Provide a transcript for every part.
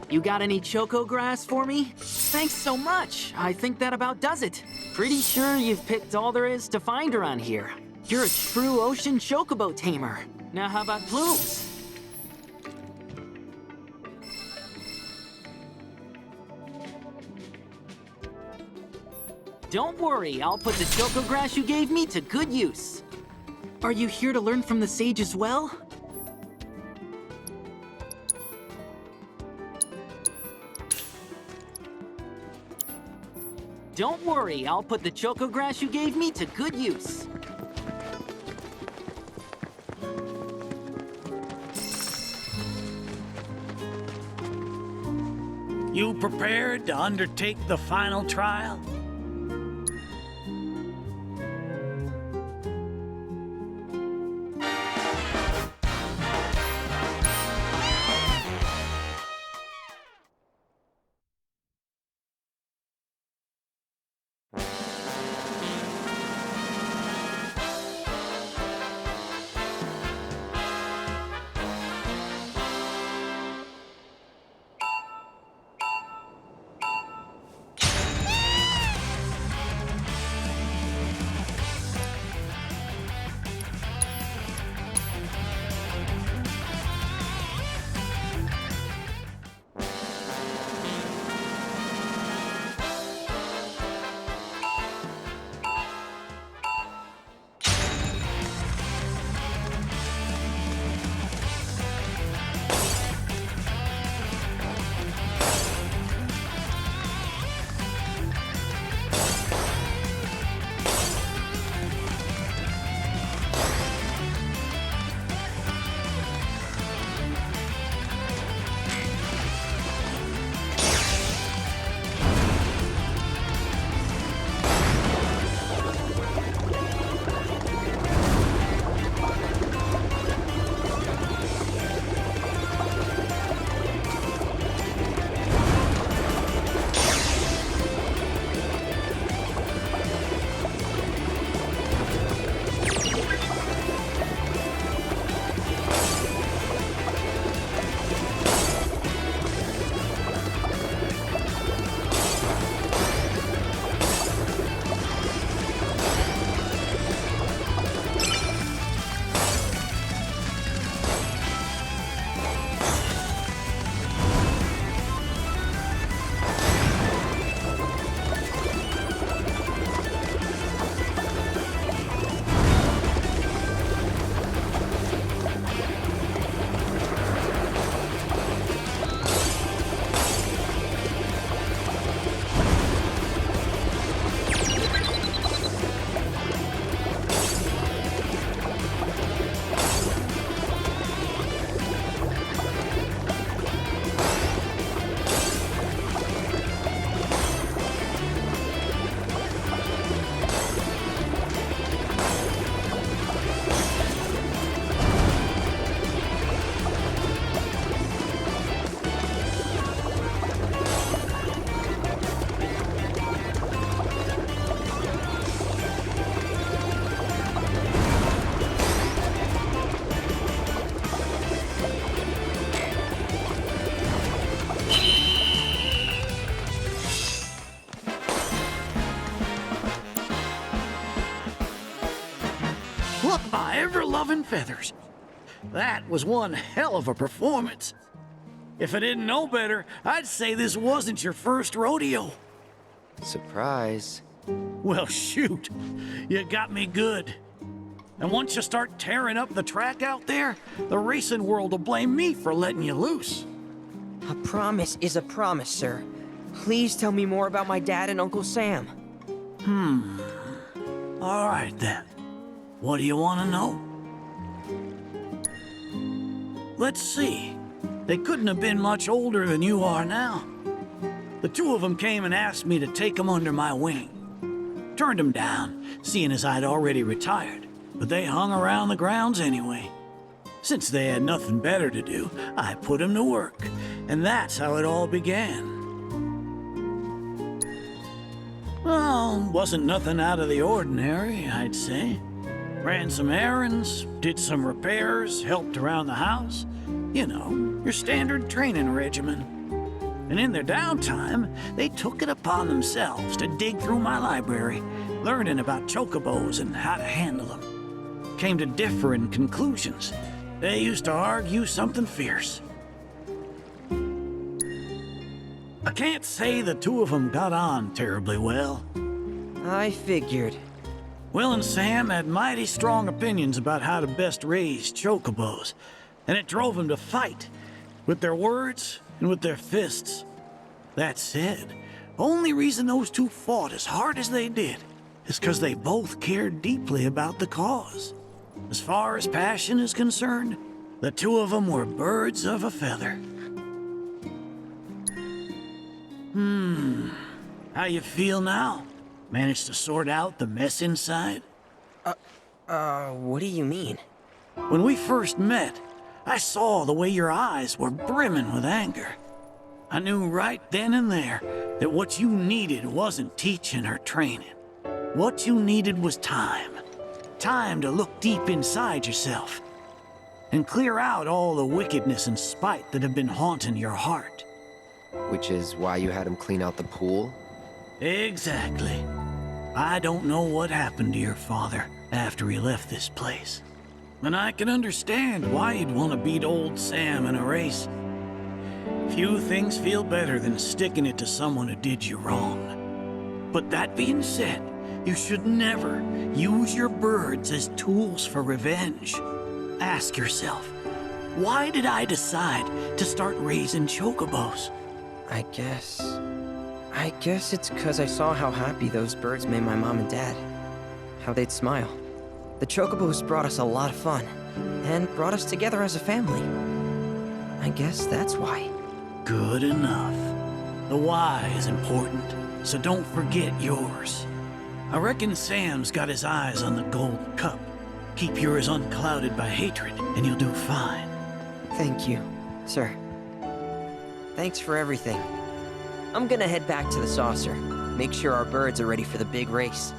You got any choco grass for me? Thanks so much. I think that about does it. Pretty sure you've picked all there is to find around here. You're a true ocean chocobo tamer. Now how about plumes? Don't worry, I'll put the choco grass you gave me to good use. Are you here to learn from the sage as well? Don't worry, I'll put the choco grass you gave me to good use. You prepared to undertake the final trial? Look, my ever-loving feathers. That was one hell of a performance. If I didn't know better, I'd say this wasn't your first rodeo. Surprise. Well, shoot. You got me good. And once you start tearing up the track out there, the racing world will blame me for letting you loose. A promise is a promise, sir. Please tell me more about my dad and Uncle Sam. All right, then. What do you want to know? Let's see. They couldn't have been much older than you are now. The two of them came and asked me to take them under my wing. Turned them down, seeing as I'd already retired, but they hung around the grounds anyway. Since they had nothing better to do, I put them to work, and that's how it all began. Well, wasn't nothing out of the ordinary, I'd say. Ran some errands, did some repairs, helped around the house. You know, your standard training regimen. And in their downtime, they took it upon themselves to dig through my library, learning about chocobos and how to handle them. Came to differing conclusions. They used to argue something fierce. I can't say the two of them got on terribly well. I figured. Will and Sam had mighty strong opinions about how to best raise chocobos, and it drove them to fight, with their words and with their fists. That said, only reason those two fought as hard as they did is because they both cared deeply about the cause. As far as passion is concerned, the two of them were birds of a feather. How you feel now? Managed to sort out the mess inside? What do you mean? When we first met, I saw the way your eyes were brimming with anger. I knew right then and there that what you needed wasn't teaching or training. What you needed was time. Time to look deep inside yourself and clear out all the wickedness and spite that have been haunting your heart. Which is why you had him clean out the pool? Exactly. I don't know what happened to your father after he left this place. And I can understand why you'd want to beat old Sam in a race. Few things feel better than sticking it to someone who did you wrong. But that being said, you should never use your birds as tools for revenge. Ask yourself, why did I decide to start raising chocobos? I guess it's because I saw how happy those birds made my mom and dad. How they'd smile. The chocobos brought us a lot of fun, and brought us together as a family. I guess that's why. Good enough. The why is important, so don't forget yours. I reckon Sam's got his eyes on the gold cup. Keep yours unclouded by hatred, and you'll do fine. Thank you, sir. Thanks for everything. I'm gonna head back to the saucer. Make sure our birds are ready for the big race.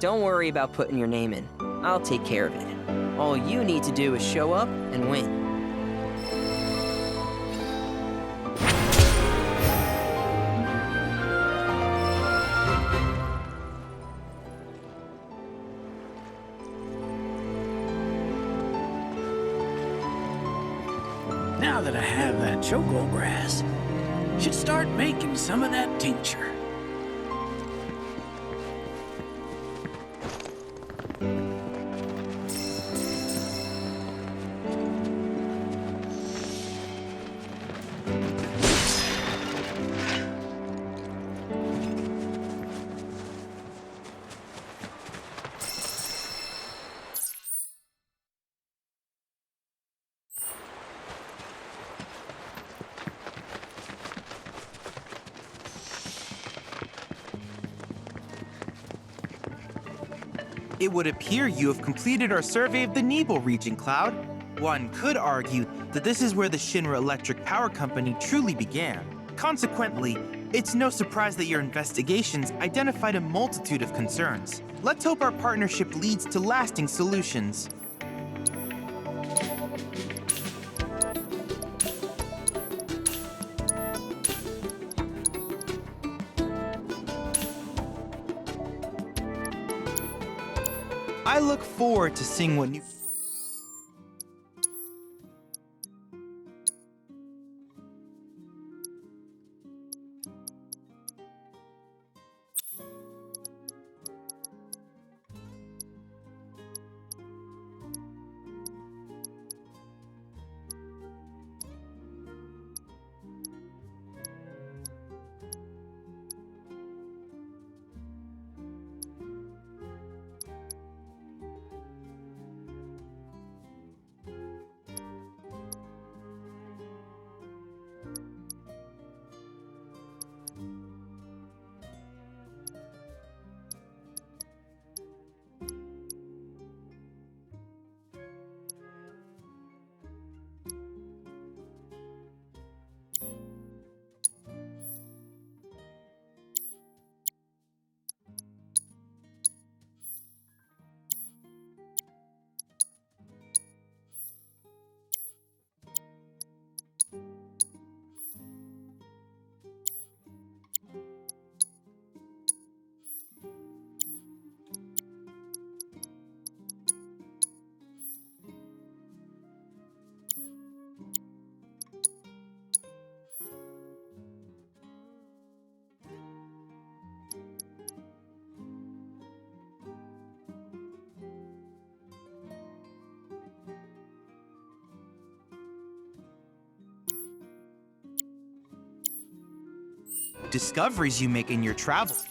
Don't worry about putting your name in. I'll take care of it. All you need to do is show up and win. Now that I have that choco grass, should start making some of that tincture. It would appear you have completed our survey of the Nebel region, Cloud. One could argue that this is where the Shinra Electric Power Company truly began. Consequently, it's no surprise that your investigations identified a multitude of concerns. Let's hope our partnership leads to lasting solutions. I look forward to seeing what new... discoveries you make in your travels.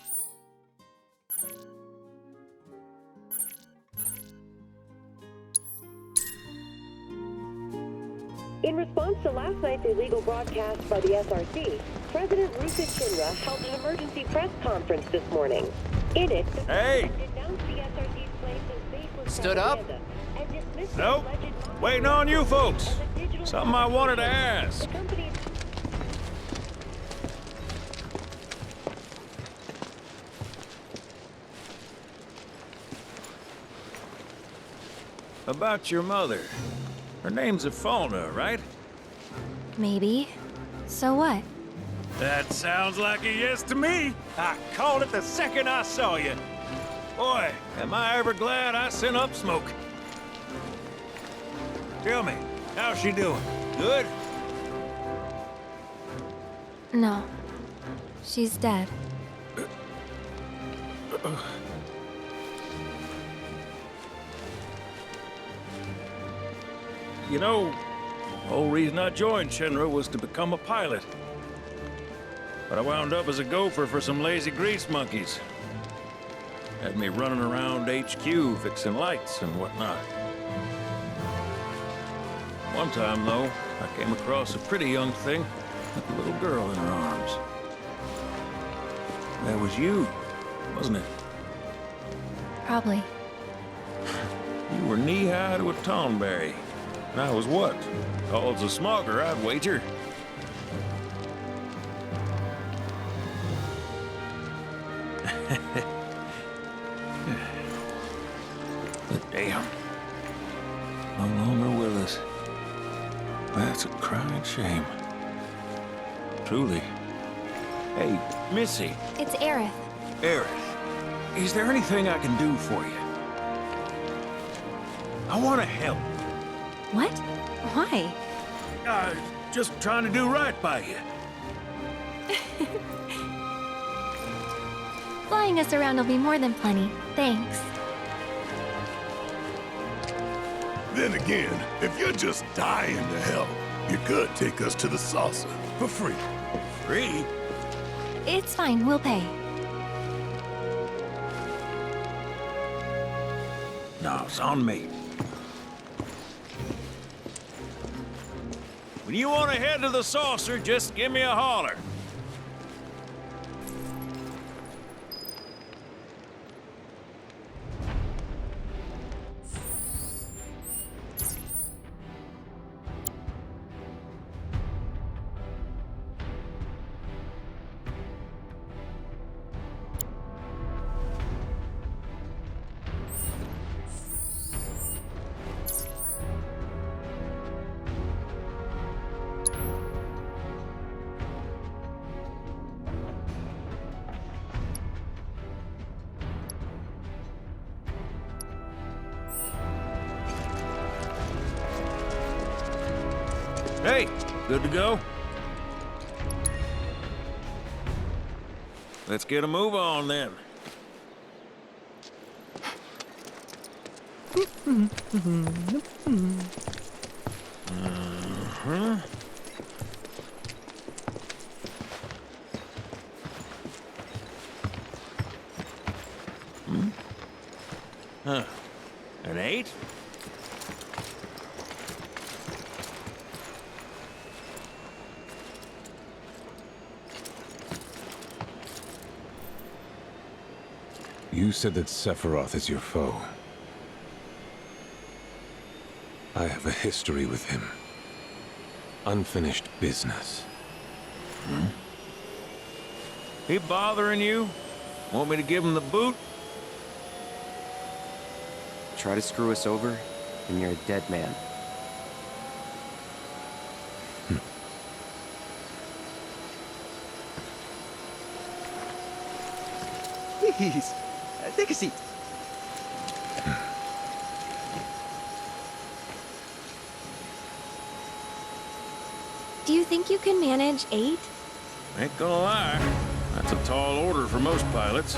In response to last night's illegal broadcast by the SRC, President RUS held an emergency press conference this morning. In it, the president denounced the SRC's claims as baseless Stood up? propaganda and dismissed the Nope. alleged Waiting on you folks. as a digital Something I wanted to propaganda. ask. The company About your mother. Her name's Falna, right? Maybe. So what? That sounds like a yes to me. I called it the second I saw you. Boy, am I ever glad I sent up smoke. Tell me, how's she doing? Good? No. She's dead. You know, the whole reason I joined Shinra was to become a pilot. But I wound up as a gopher for some lazy grease monkeys. Had me running around HQ fixing lights and whatnot. One time, though, I came across a pretty young thing with a little girl in her arms. That was you, wasn't it? Probably. You were knee-high to a tonberry. And I was what? Called a smogger, I'd wager. But damn. No longer with us. That's a crying shame. Truly. Hey, Missy. It's Aerith. Aerith, is there anything I can do for you? I want to help. What? Why? Just trying to do right by you. Flying us around will be more than plenty. Thanks. Then again, if you're just dying to help, you could take us to the saucer for free. Free? It's fine, we'll pay. No, it's on me. When you want to head to the saucer, just give me a holler. Hey, good to go? Let's get a move on then. Huh. An 8? You said that Sephiroth is your foe. I have a history with him. Unfinished business. He bothering you? Want me to give him the boot? Try to screw us over, and you're a dead man. Please, take a seat. Do you think you can manage 8? Ain't gonna lie, that's a tall order for most pilots.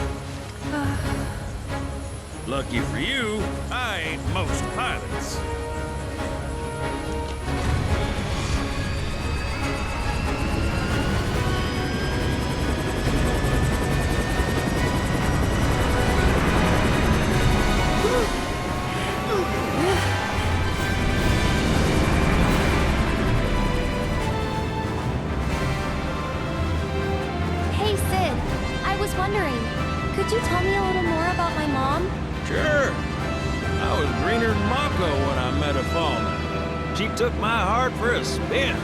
Lucky for you, I ain't most pilots. echo when I met her falling. She took my heart for a spin.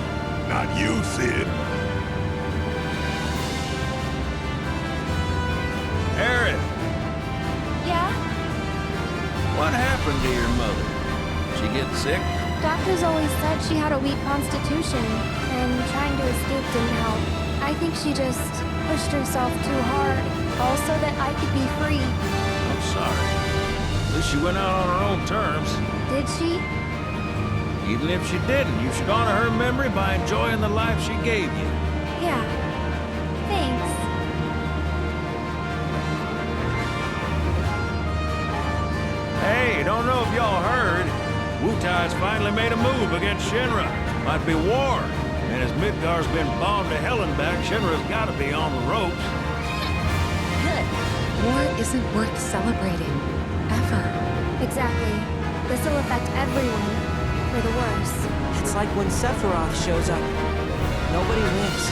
Not you, Sid. Erin, Yeah? what happened to your mother? She get sick? Doctors always said she had a weak constitution, and trying to escape didn't help. I think she just pushed herself too hard, all so that I could be free. I'm sorry. At least she went out on her own terms. Did she? Even if she didn't, you should honor her memory by enjoying the life she gave you. Yeah. Thanks. Hey, don't know if y'all heard. Wutai's finally made a move against Shinra. Might be war. And as Midgar's been bombed to hell and back, Shinra's gotta be on the ropes. Good. War isn't worth celebrating. Ever. Exactly. This will affect everyone. For the worse. It's like when Sephiroth shows up. Nobody wins.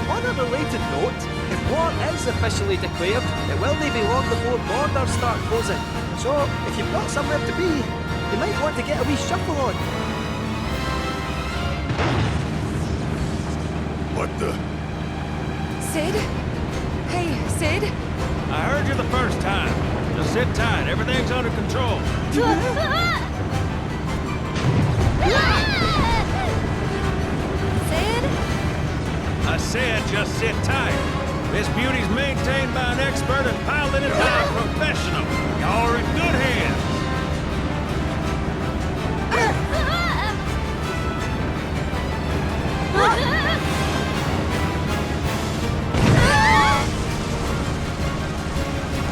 On a related note, if war is officially declared, it will not be long before borders start closing. So, if you've got somewhere to be, you might want to get a wee shuffle on. What the? Sid? Hey, Sid? I heard you the first time. Just sit tight. Everything's under control. Sid? I said just sit tight. This beauty's maintained by an expert and piloted by a professional. Y'all are in good hands.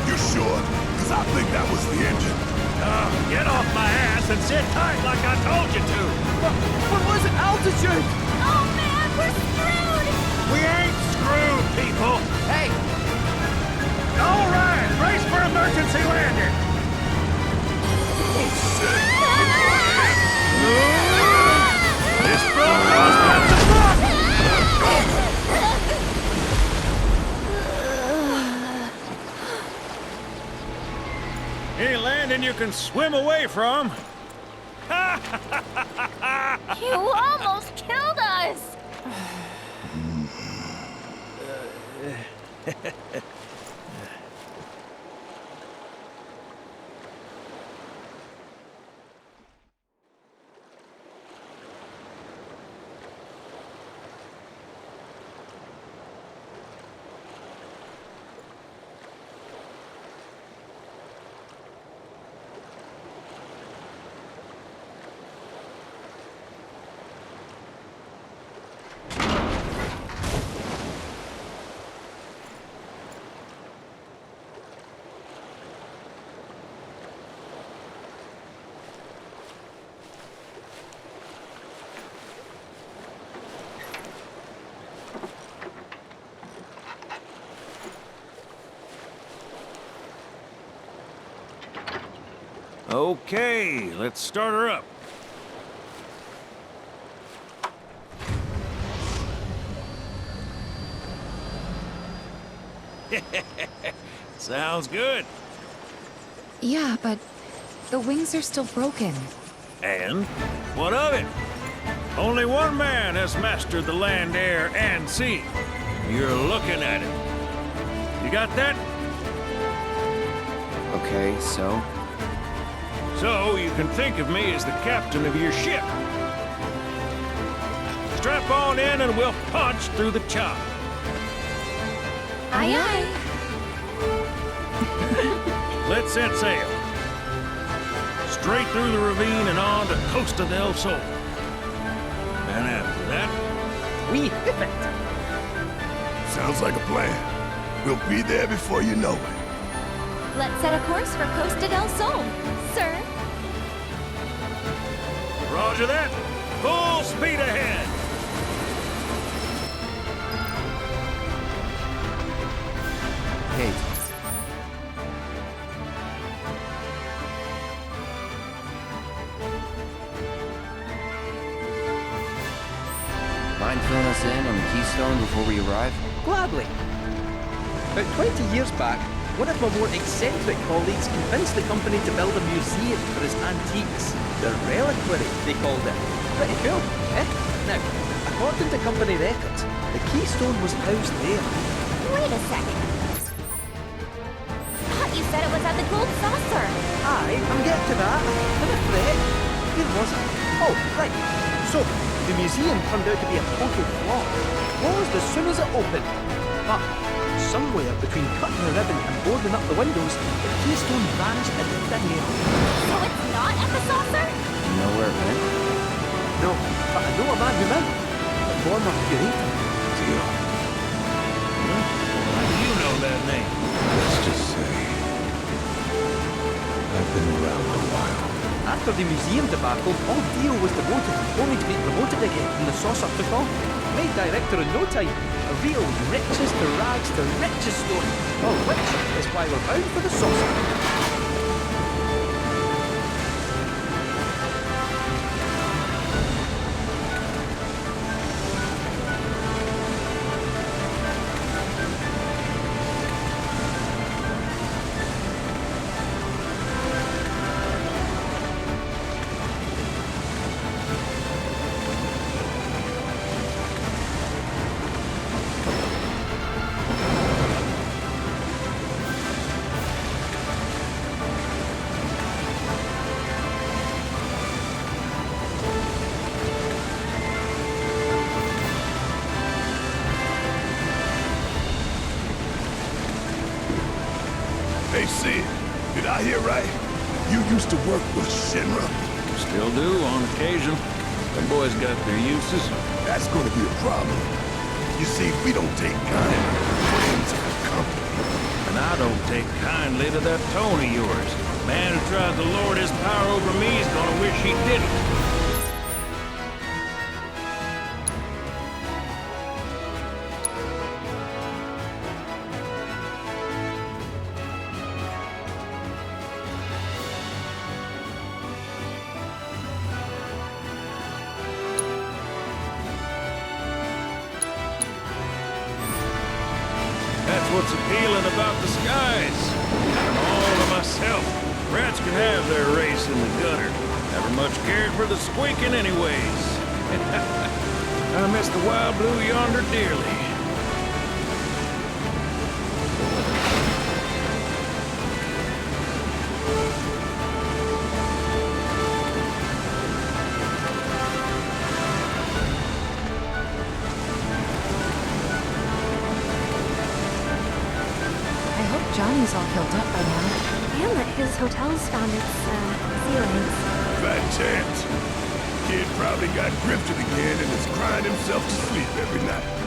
You sure? Because I think that was the engine. Get off my ass and sit tight like I told you to. What was it? Altitude! Oh man, we're screwed! We ain't screwed, people. Hey! All right, brace for emergency landing. This boat goes back to fuck! Any landing you can swim away from. You almost killed us! Okay, let's start her up. Sounds good. Yeah, but the wings are still broken. And what of it? Only one man has mastered the land, air, and sea. You're looking at it. You got that? Okay, so? So you can think of me as the captain of your ship. Strap on in and we'll punch through the chop. Aye aye. Let's set sail. Straight through the ravine and on to Costa del Sol. And after that, We hip it! Sounds like a plan. We'll be there before you know it. Let's set a course for Costa del Sol, sir. Roger that. Full speed ahead. Kate. Mind filling us in on the Keystone before we arrive? Gladly. About 20 years back, one of my more eccentric colleagues convinced the company to build a museum for his antiques. The reliquary, they called it. Pretty cool, eh? Now, according to company records, the keystone was housed there. Wait a second. I thought you said it was at the gold saucer. Aye, I'm getting to that. Never fret. Where was it? Oh, right. So, the museum turned out to be a total flop. Closed as soon as it opened. But somewhere between cutting the ribbon and boarding up the windows, the keystone vanished into thin air. So it's not at the saucer? You know where it went? No, but I know a man who might. The former curator. Deal. How do you know that name? Let's just say I've been around a while. After the museum debacle, all Dio was devoted, only to be promoted again when the saucer took off. Made director in no time. A real riches to rags to riches story. All which is why we're bound for the saucer. Hey, Sid, did I hear right? You used to work with Shinra? Still do, on occasion. The boys got their uses. That's gonna be a problem. You see, we don't take kind friends of the company. And I don't take kindly to that tone of yours. Man who tries to lord his power over me is gonna wish he didn't. What's appealing about the skies? Got them all to myself. Rats can have their race in the gutter. Never much cared for the squeaking anyways. I miss the wild blue yonder dearly. Johnny's all healed up by now. And that his hotel's found its, ceilings. Fat chance. Kid probably got grifted again and is crying himself to sleep every night.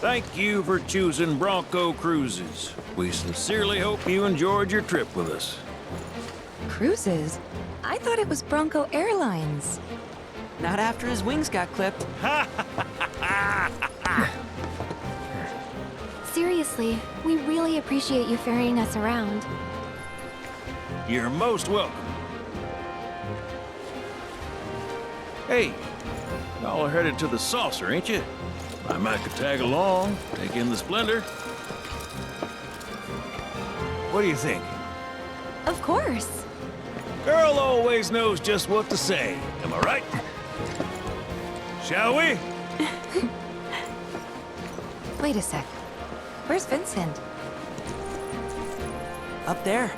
Thank you for choosing Bronco Cruises. We sincerely hope you enjoyed your trip with us. Cruises? I thought it was Bronco Airlines. Not after his wings got clipped. Seriously, we really appreciate you ferrying us around. You're most welcome. Hey, y'all are headed to the saucer, ain't you? I might could tag along, take in the splendor. What do you think? Of course. Girl always knows just what to say. Am I right? Shall we? Wait a sec. Where's Vincent? Up there.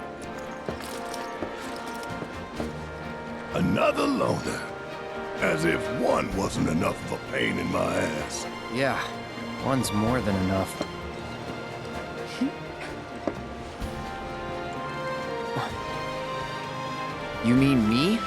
Another loner. As if one wasn't enough of a pain in my ass. Yeah, one's more than enough. You mean me?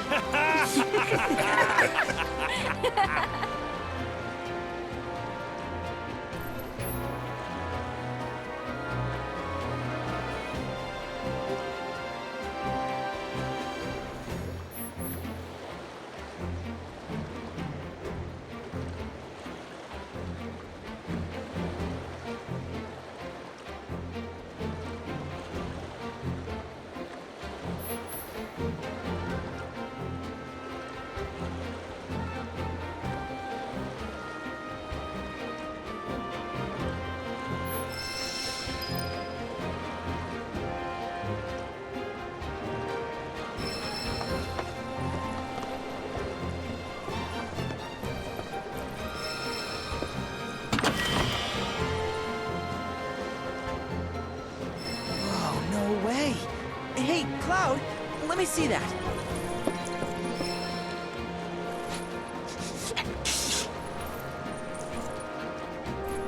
Hey, Cloud, let me see that.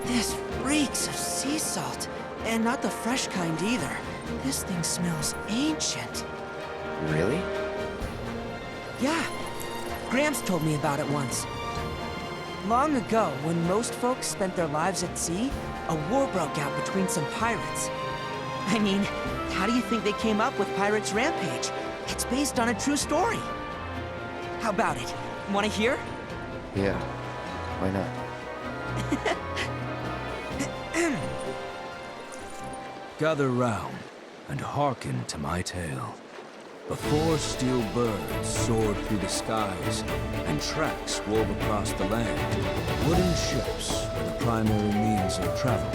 This reeks of sea salt, and not the fresh kind either. This thing smells ancient. Really? Yeah, Gramps told me about it once. Long ago, when most folks spent their lives at sea, a war broke out between some pirates. I mean, how do you think they came up with Pirates Rampage? It's based on a true story. How about it? Want to hear? Yeah, why not? Gather round and hearken to my tale. Before steel birds soared through the skies and tracks wove across the land, wooden ships were the primary means of travel.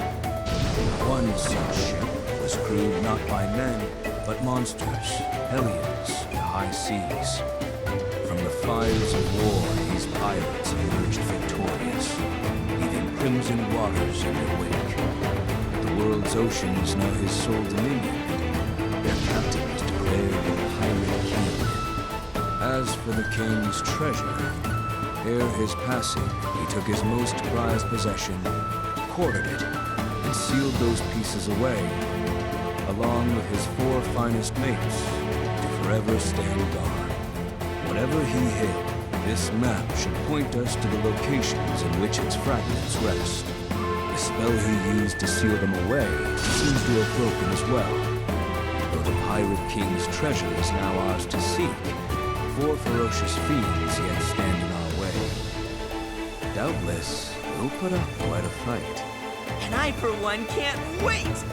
One such ship was crewed not by men, but monsters, hellions, the high seas. From the fires of war, these pirates emerged victorious, leaving crimson waters in their wake. The world's oceans know his sole dominion. Their captain was declared the Pirate King. As for the king's treasure, ere his passing, he took his most prized possession, quartered it, and sealed those pieces away, along with his 4 finest mates, to forever stand guard. Whatever he hid, this map should point us to the locations in which its fragments rest. The spell he used to seal them away seems to have broken as well. Though the Pirate King's treasure is now ours to seek, 4 ferocious fiends yet stand in our way. Doubtless, we'll put up quite a fight. And I, for one, can't wait!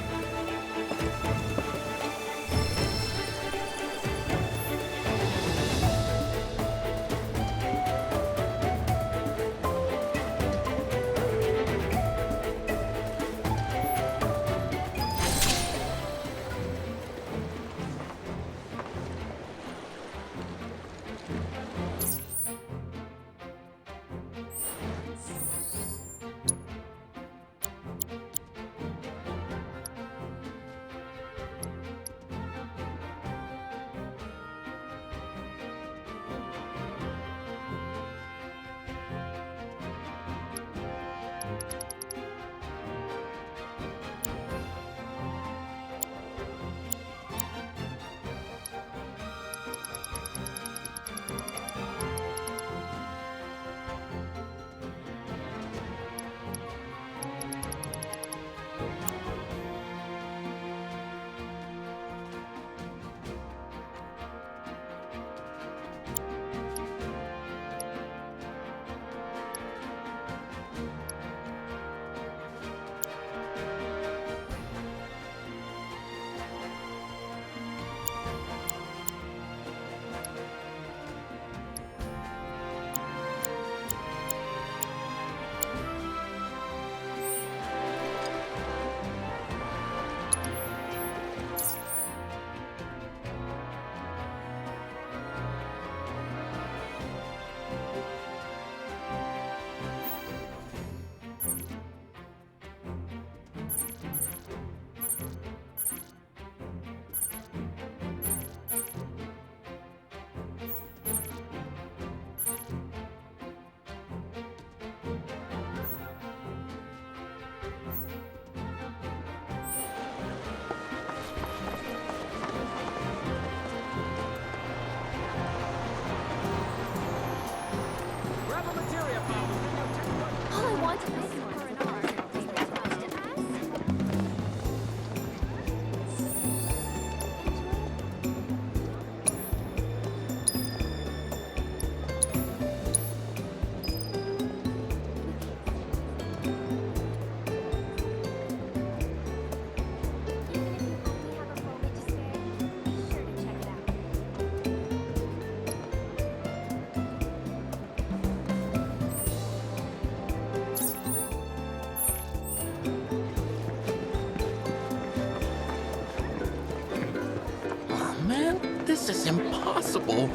This is impossible.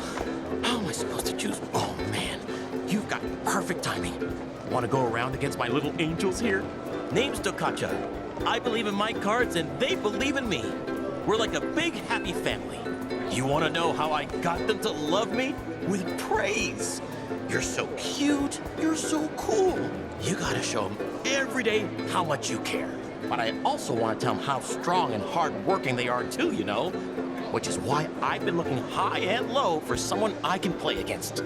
How am I supposed to choose? Oh man, you've got perfect timing. Want to go around against my little angels here? Name's Dokkacha. I believe in my cards and they believe in me. We're like a big happy family. You want to know how I got them to love me? With praise. You're so cute. You're so cool. You gotta show them every day how much you care. But I also want to tell them how strong and hard-working they are too, you know? Which is why I've been looking high and low for someone I can play against.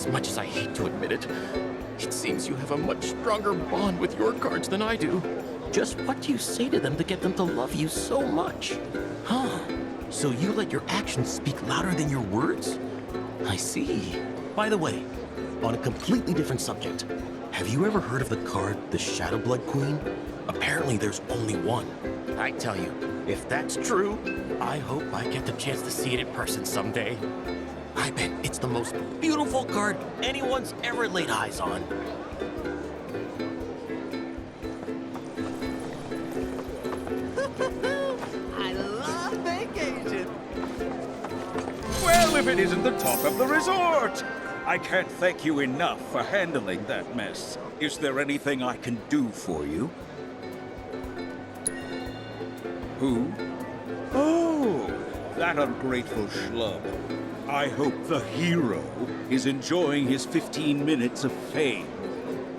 As much as I hate to admit it, it seems you have a much stronger bond with your cards than I do. Just what do you say to them to get them to love you so much? Huh. So you let your actions speak louder than your words? I see. By the way, on a completely different subject, have you ever heard of the card, the Shadow Blood Queen? Apparently there's only one. I tell you, if that's true, I hope I get the chance to see it in person someday. I bet it's the most beautiful card anyone's ever laid eyes on. I love vacation. Well, if it isn't the top of the resort! I can't thank you enough for handling that mess. Is there anything I can do for you? Who? Oh, that ungrateful schlub. I hope the hero is enjoying his 15 minutes of fame.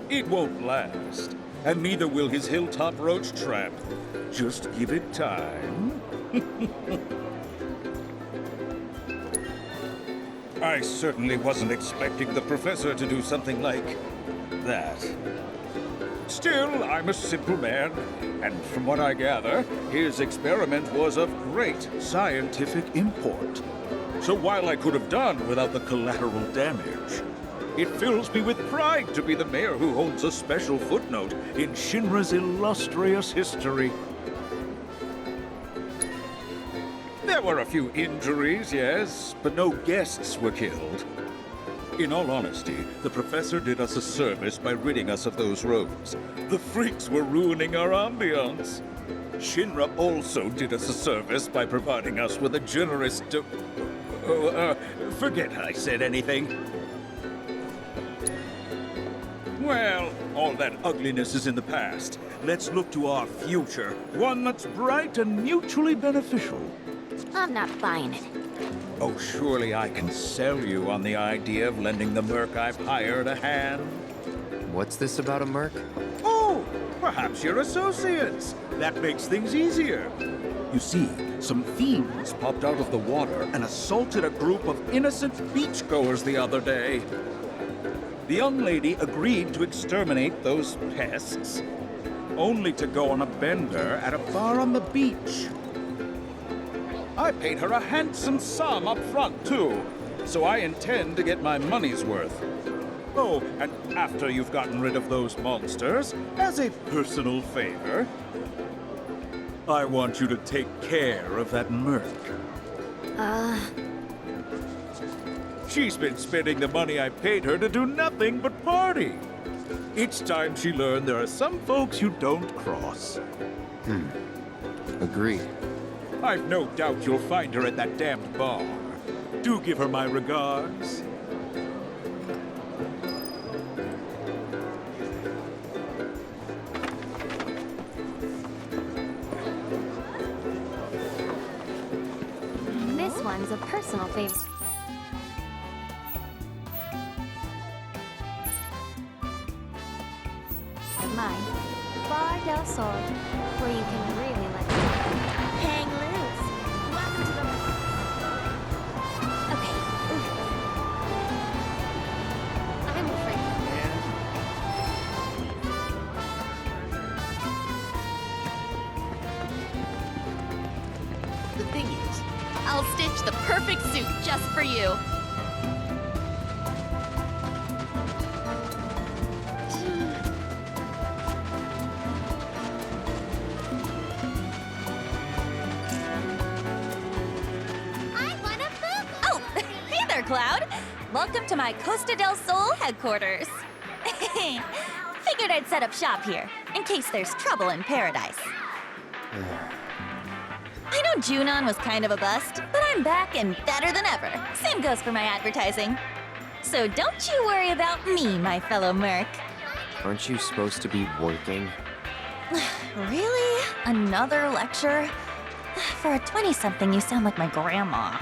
It won't last, and neither will his hilltop roach trap. Just give it time. I certainly wasn't expecting the professor to do something like that. Still, I'm a simple man, and from what I gather, his experiment was of great scientific import. So while I could have done without the collateral damage, it fills me with pride to be the mayor who holds a special footnote in Shinra's illustrious history. There were a few injuries, yes, but no guests were killed. In all honesty, the professor did us a service by ridding us of those robes. The freaks were ruining our ambiance. Shinra also did us a service by providing us with a generous forget I said anything. Well, all that ugliness is in the past. Let's look to our future, one that's bright and mutually beneficial. I'm not buying it. Oh, surely I can sell you on the idea of lending the merc I've hired a hand. What's this about a merc? Oh, perhaps you're associates. That makes things easier. You see, some fiends popped out of the water and assaulted a group of innocent beachgoers the other day. The young lady agreed to exterminate those pests, only to go on a bender at a bar on the beach. I paid her a handsome sum up front, too, so I intend to get my money's worth. Oh, and after you've gotten rid of those monsters, as a personal favor, I want you to take care of that merc. She's been spending the money I paid her to do nothing but party. It's time she learned there are some folks you don't cross. Agreed. I've no doubt you'll find her at that damned bar. Do give her my regards. This one's a personal favorite. Of mine, Bar del Sol, where you can really let hang loose. Welcome to the... Okay. I'm afraid. The thing is, I'll stitch the perfect suit just for you. Cloud. Welcome to my Costa del Sol headquarters. Figured I'd set up shop here, in case there's trouble in paradise. I know Junon was kind of a bust, but I'm back and better than ever. Same goes for my advertising. So don't you worry about me, my fellow merc. Aren't you supposed to be working? Really? Another lecture? For a 20-something, you sound like my grandma.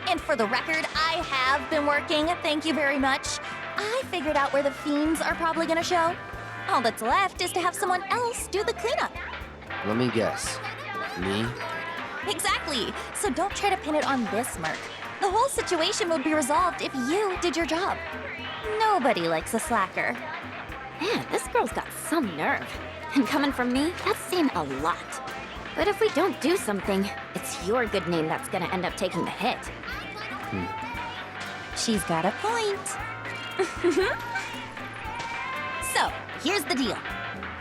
And for the record, I have been working, thank you very much. I figured out where the fiends are probably gonna show. All that's left is to have someone else do the cleanup. Let me guess. Me? Exactly. So don't try to pin it on this merc. The whole situation would be resolved if you did your job. Nobody likes a slacker. Man, this girl's got some nerve. And coming from me, that's saying a lot. But if we don't do something, it's your good name that's gonna end up taking the hit. She's got a point. So, here's the deal.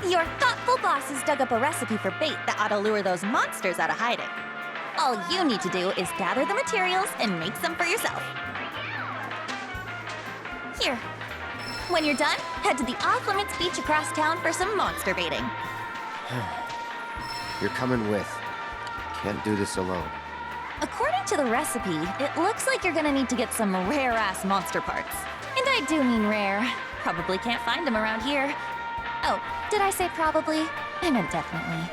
Your thoughtful bosses dug up a recipe for bait that ought to lure those monsters out of hiding. All you need to do is gather the materials and make some for yourself. Here. When you're done, head to the off-limits beach across town for some monster baiting. You're coming with. Can't do this alone. According to the recipe, it looks like you're gonna need to get some rare-ass monster parts. And I do mean rare. Probably can't find them around here. Oh, did I say probably? I meant definitely.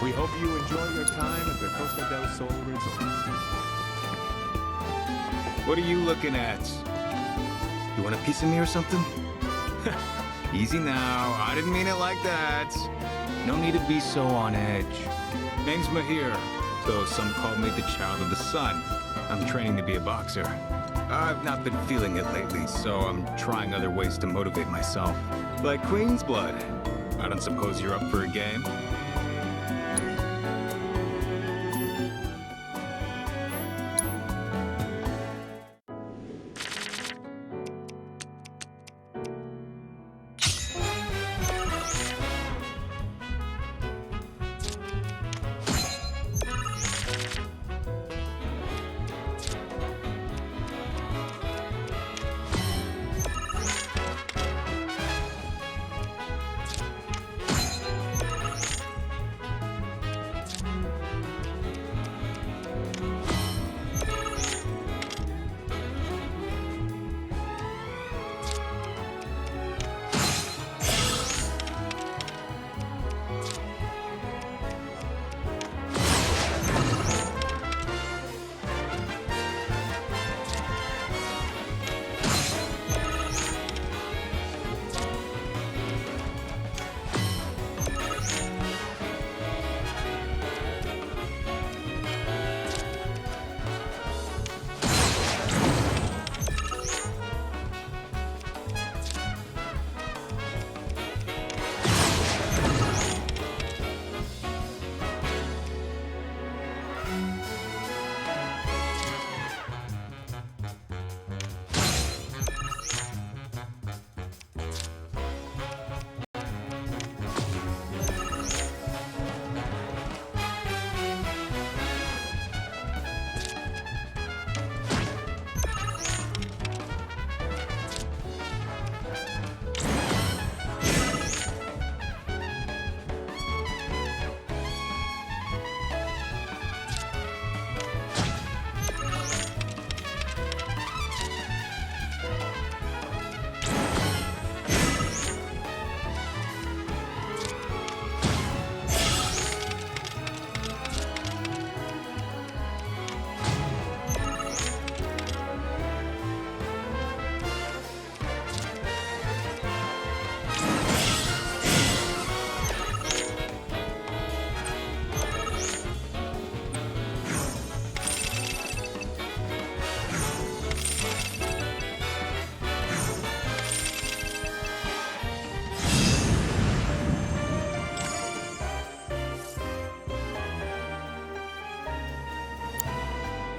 We hope you enjoy your time at the Costa del Sol Resort. What are you looking at? You want a piece of me or something? Easy now, I didn't mean it like that. No need to be so on edge. Name's Mahir, though some call me the child of the sun. I'm training to be a boxer. I've not been feeling it lately, so I'm trying other ways to motivate myself. Like Queen's Blood. I don't suppose you're up for a game?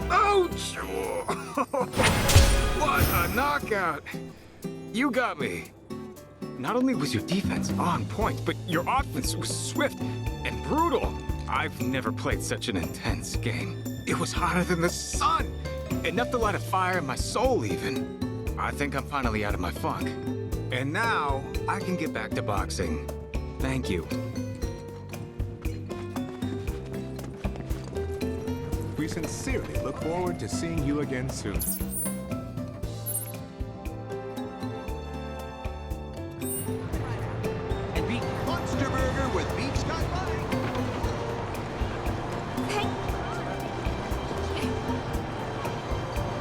Ouch! What a knockout! You got me. Not only was your defense on point, but your offense was swift and brutal. I've never played such an intense game. It was hotter than the sun. Enough to light a fire in my soul, even. I think I'm finally out of my funk. And now, I can get back to boxing. Thank you. We sincerely look forward to seeing you again soon. And beat Monster Burger with beef Scott Pie.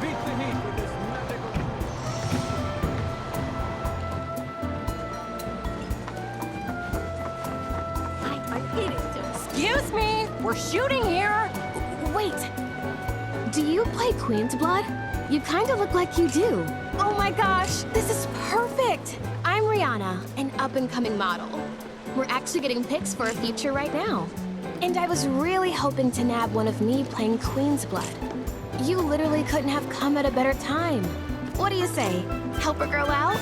Beat the heat with this magical... Excuse me! We're shooting here! Wait. Do you play Queen's Blood? You kind of look like you do. Oh my gosh, this is perfect! I'm Rihanna, an up-and-coming model. We're actually getting pics for a feature right now. And I was really hoping to nab one of me playing Queen's Blood. You literally couldn't have come at a better time. What do you say? Help a girl out?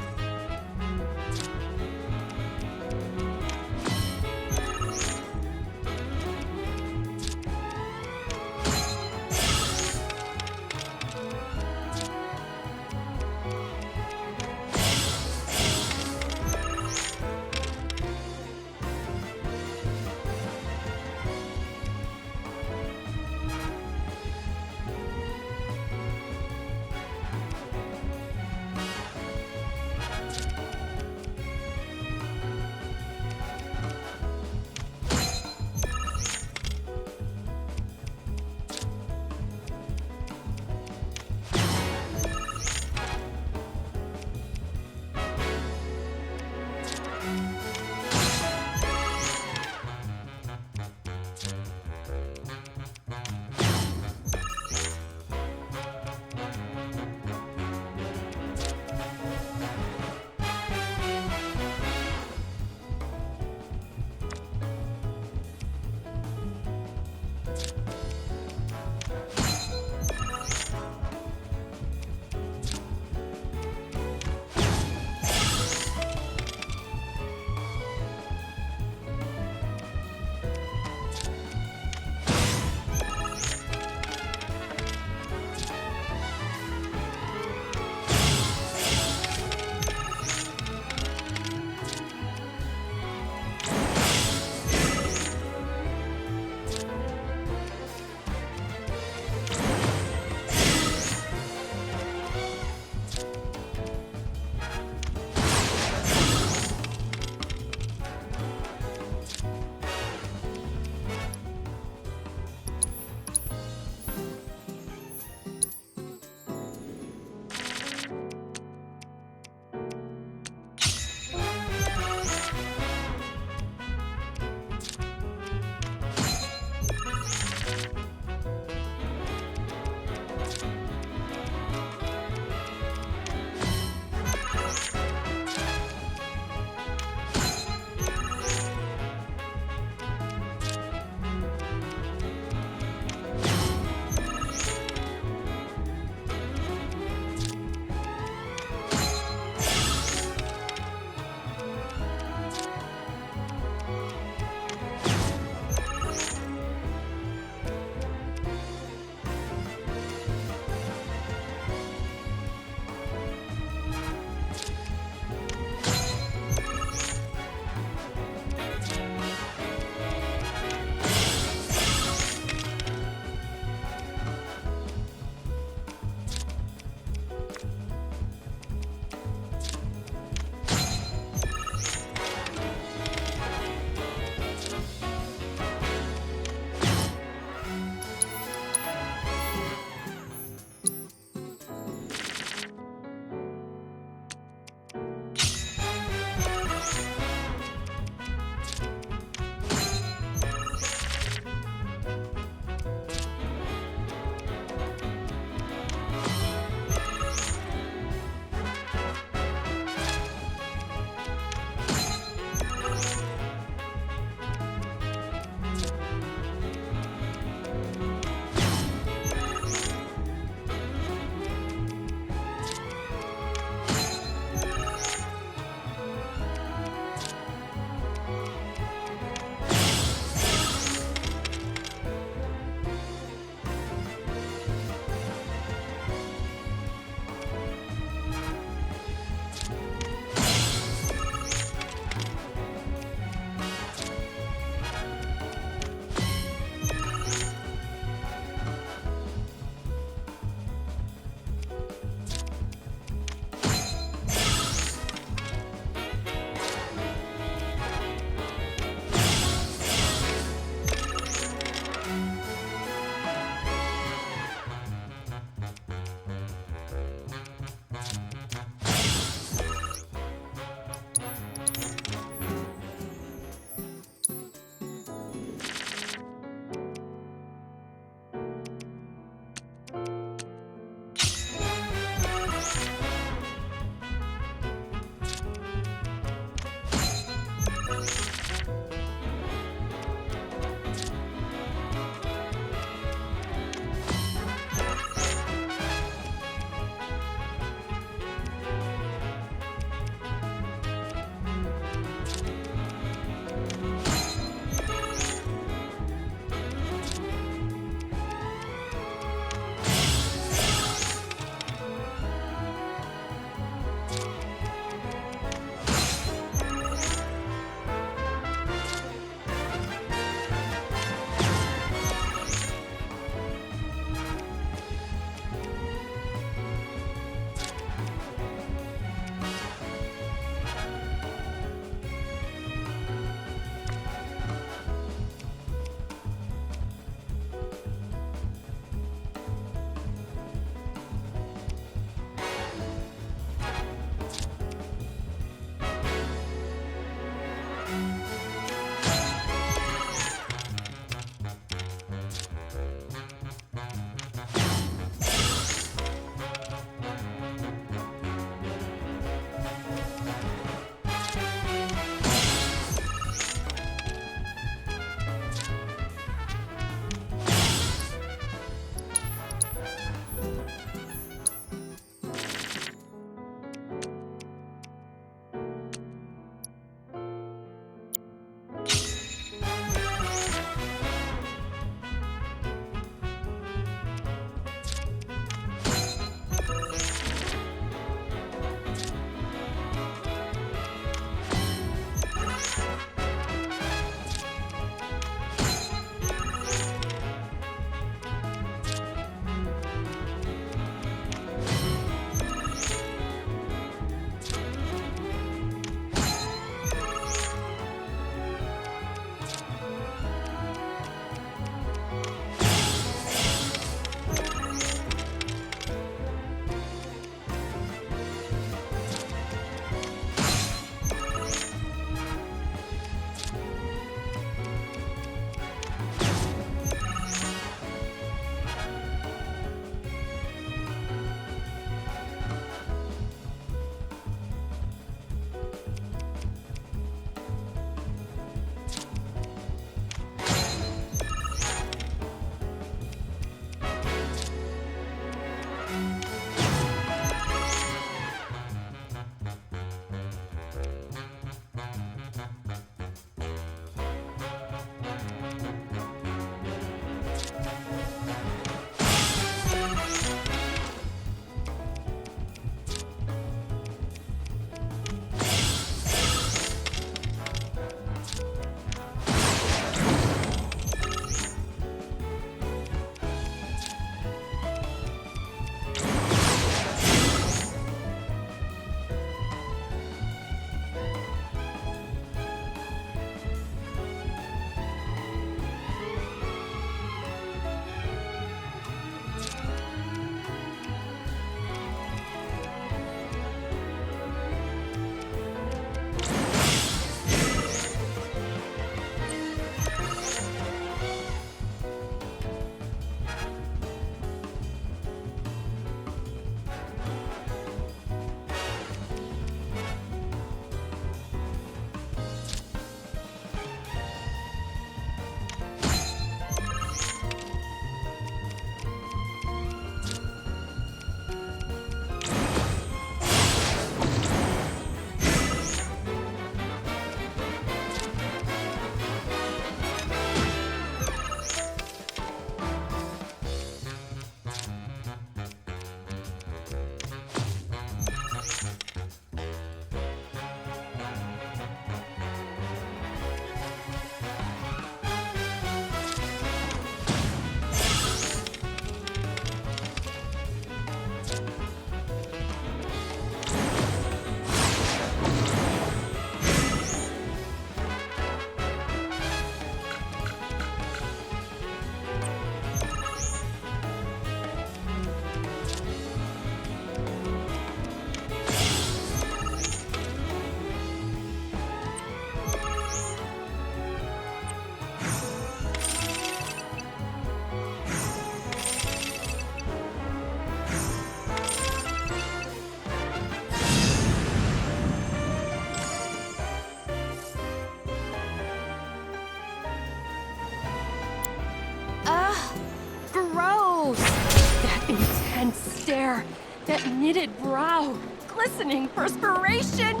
intense stare, that knitted brow, glistening perspiration.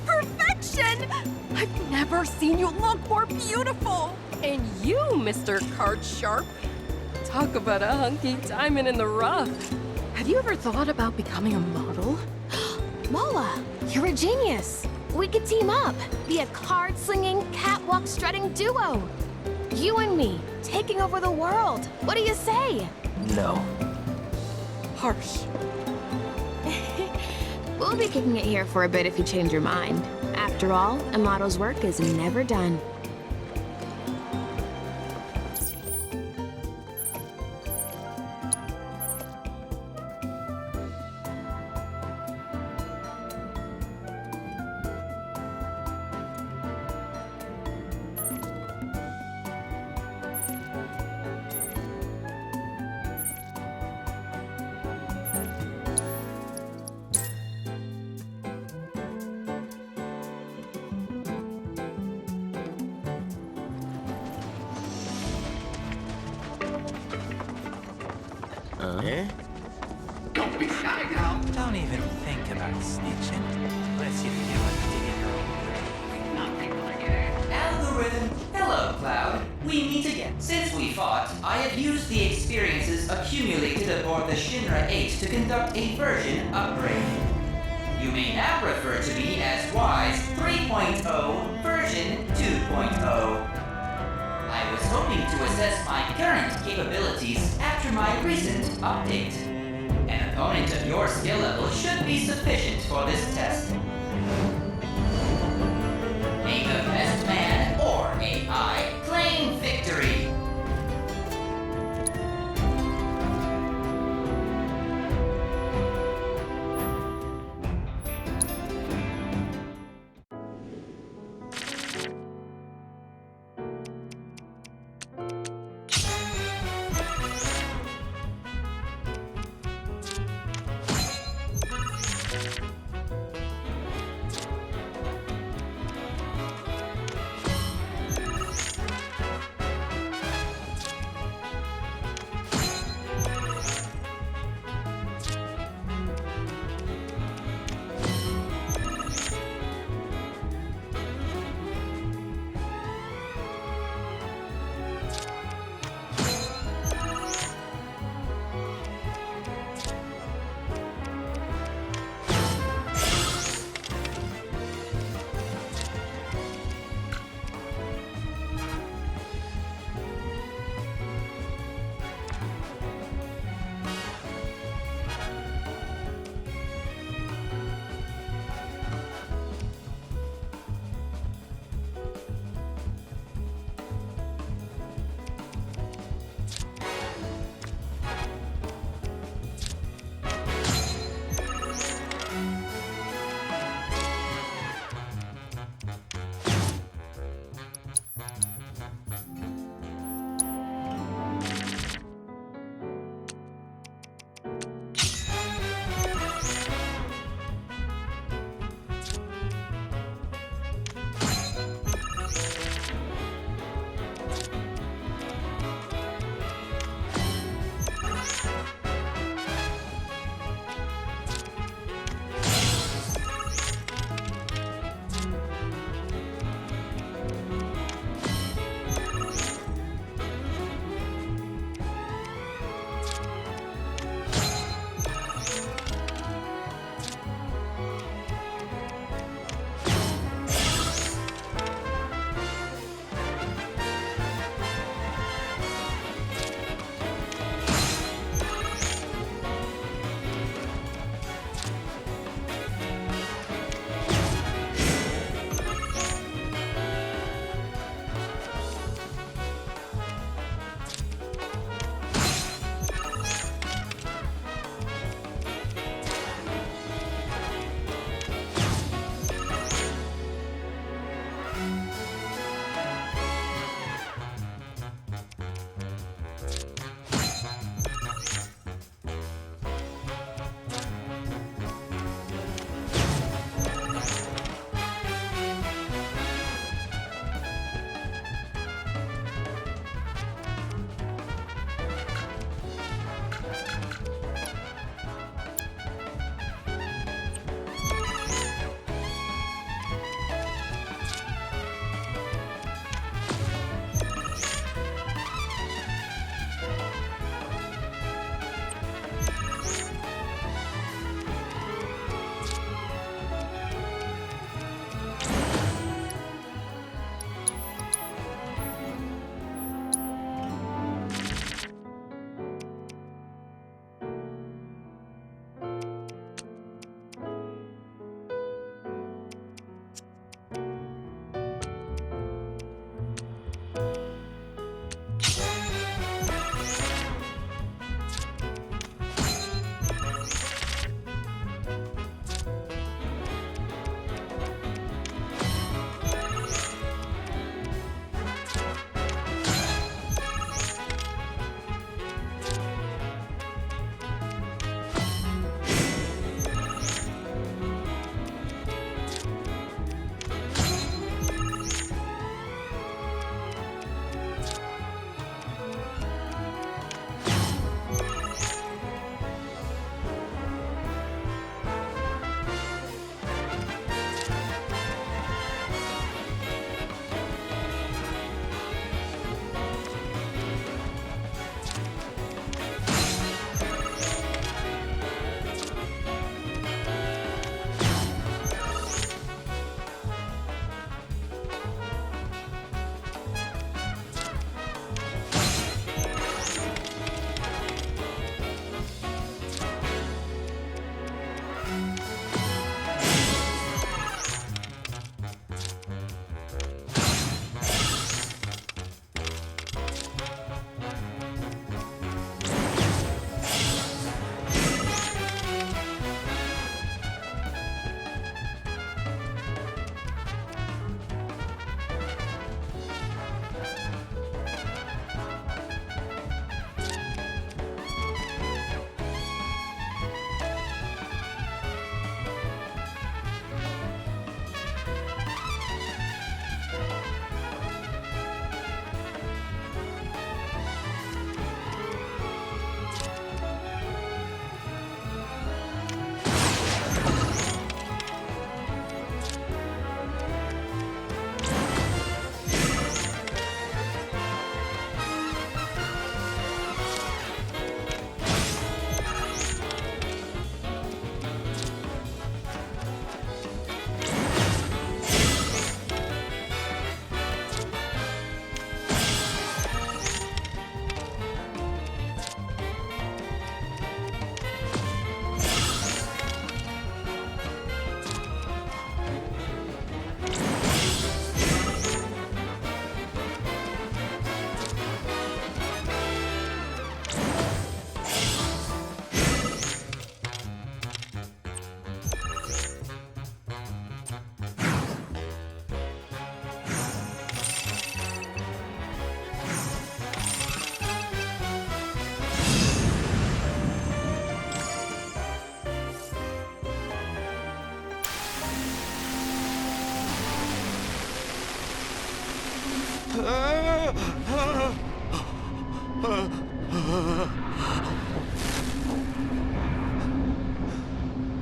Perfection! I've never seen you look more beautiful. And you, Mr. Card Sharp, talk about a hunky diamond in the rough. Have you ever thought about becoming a model? Mola, you're a genius. We could team up, be a card-slinging, catwalk-strutting duo. You and me, taking over the world. What do you say? No. Harsh. We'll be kicking it here for a bit if you change your mind. After all, a model's work is never done. Don't be shy now. Don't even think about snitching. Let's see if you get what to get her. Not people again. Algorithm. Hello, Cloud. We meet again. Since we fought, I have used the experiences accumulated aboard the Shinra 8 to conduct a version upgrade. You may now refer to me as Wise 3.0 version 2.0. I was hoping to assess my current capabilities after my recent update. An opponent of your skill level should be sufficient for this test. May the best man or AI claim victory.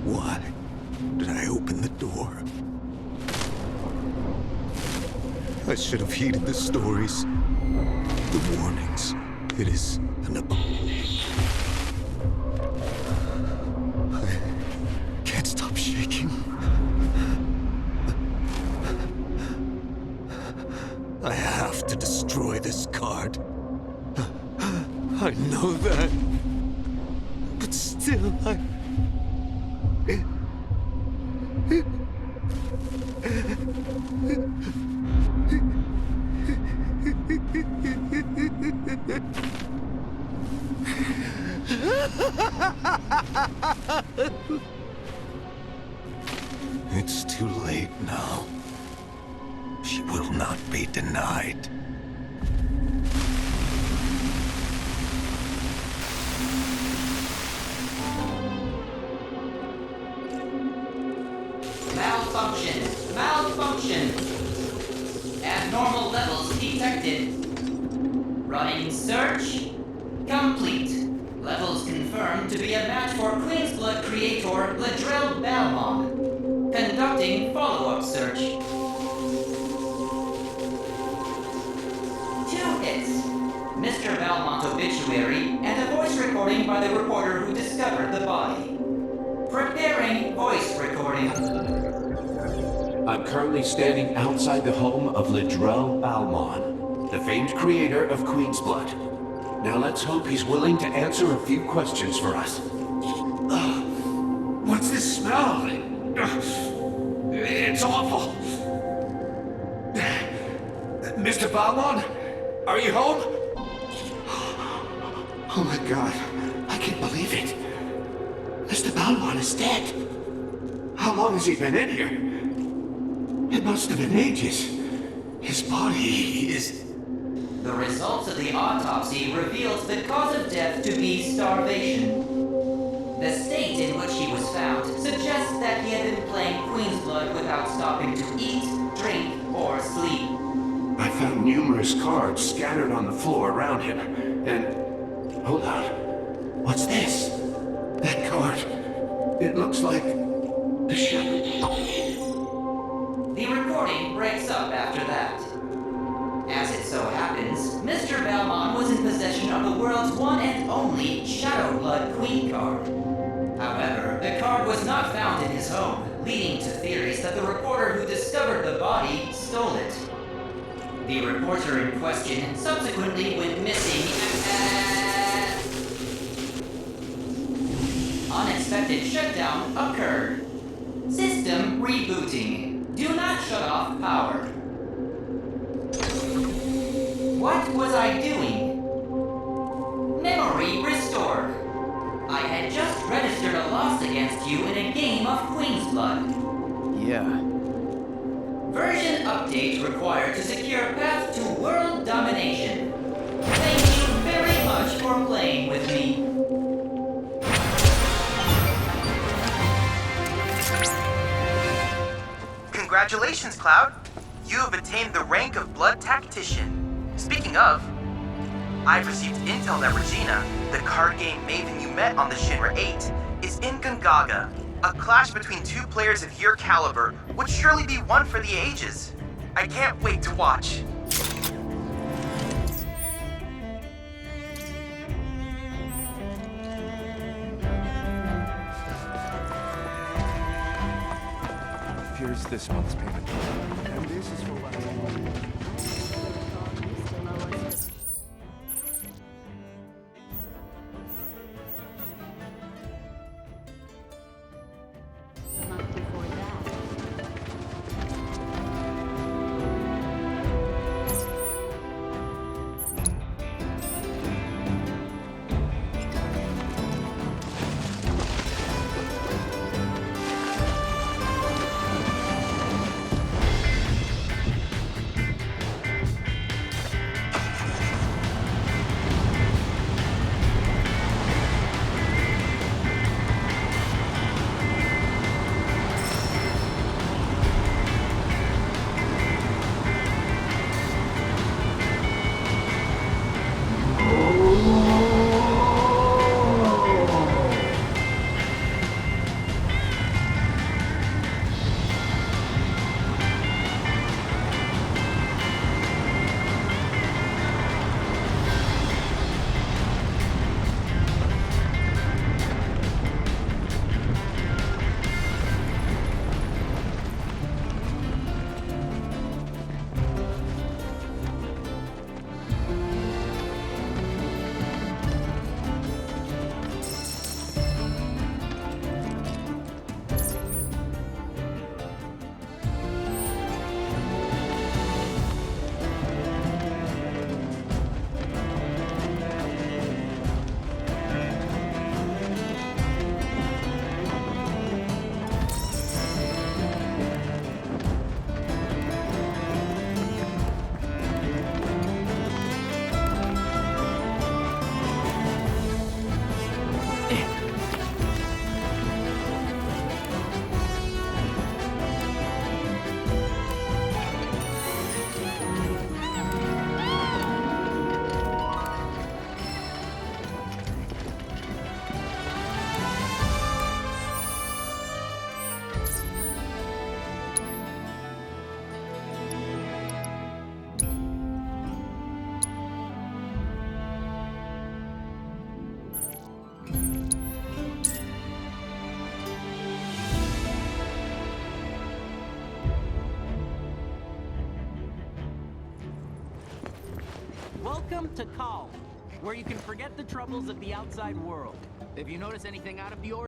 Why did I open the door? I should have heeded the stories, the warnings. It is an I can't stop shaking. I have to destroy this card. I know that. But still, It's too late now. She will not be denied. Malfunction. Malfunction. Abnormal levels detected. Running search. Complete. Levels confirmed to be a match for Queensblood creator Ladrell Balmont. Conducting follow-up search. 2 hits. Mr. Balmont obituary and a voice recording by the reporter who discovered the body. Preparing voice recording. I'm currently standing outside the home of Ladrell Balmont, the famed creator of Queensblood. Now let's hope he's willing to answer a few questions for us. What's this smell? It's awful. Mr. Balmont, are you home? Oh my God, I can't believe it. Mr. Balmont is dead. How long has he been in here? It must have been ages. His body is... The results of the autopsy revealed the cause of death to be starvation. The state in which he was found suggests that he had been playing Queensblood without stopping to eat, drink, or sleep. I found numerous cards scattered on the floor around him, and... Hold on. What's this? That card. It looks like... the shepherd. The recording breaks up after that. As it so happens, Mr. Balmont was in possession of the world's one and only Shadow Blood Queen card. However, the card was not found in his home, leading to theories that the reporter who discovered the body stole it. The reporter in question subsequently went missing unexpected shutdown occurred. System rebooting. Do not shut off power. What was I doing? Memory restored. I had just registered a loss against you in a game of Queensblood. Yeah. Version update required to secure path to world domination. Thank you very much for playing with me. Congratulations, Cloud! You have attained the rank of Blood Tactician. Speaking of, I've received intel that Regina, the card game maven you met on the Shinra 8, is in Gongaga. A clash between 2 players of your caliber would surely be one for the ages. I can't wait to watch. Here's this month's payment. And this is for last month. Welcome to Call, where you can forget the troubles of the outside world. If you notice anything out of the ordinary,